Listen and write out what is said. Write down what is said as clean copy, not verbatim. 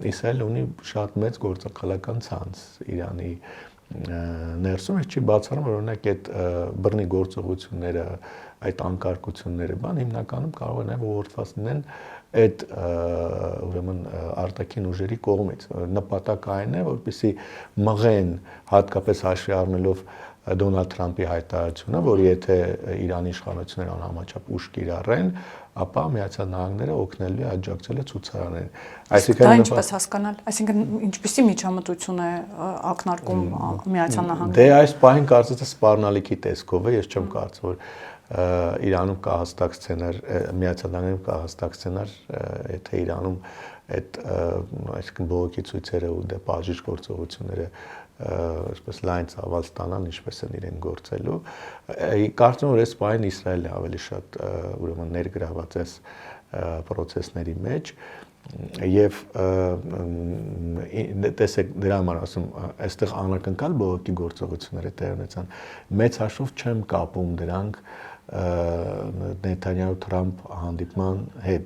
Իսրայելը ունի շատ մեծ գործակալական ցանց Իրանի ներսում, չի բացառում, որ օրինակ այդ բռնի գործողությունները, այդ անկարգությունները, հիմնականում կարող է նաև ուղղորդված լինեն այդ ուրեմն արտաքին ուժերի կողմից։ Նպատակը այն է, որպեսզի մղեն, հատկապես հաշվի առնելով Դոնալդ Թրամփի հայտարարությունը, որ եթե Իրանի իշխանությունները անհամաչափ ուժ կիրառեն, ապա Միացյալ Նահանգները օգնելու է աջակցել ցուցարարներին։ Դա ինչպես հասկանալ, այսինքն ինչպիսի միջամտություն է ակնարկում Միացյալ Նահանգները։ Դե այս պահին կարծես սպառնալիքի տեսքով է, ես չեմ կարծում, որ Իրանում կա հստակ սցենար, Միացյալ Նահանգներում կա հստակ սցենար, եթե Իրանում այդ այսինքն բողոքի ցույցերը ու դե բաժիշ գործողությունները այսպես լայն ծավալ ստանան, ինչպես են իրեն գործելու։ Կարծում եմ, որ այս պահին Իսրայելն է ավելի շատ ուրեմն ներգրաված այս process-ների մեջ եւ տեսեք դրա համար ասում, այստեղ անակնկալ բողոքի գործողությունները տեղ ունեցան։ Մեծ հաշվով չեմ կապում դրանք Նեթանյահու-Թրամփ հանդիպման հետ,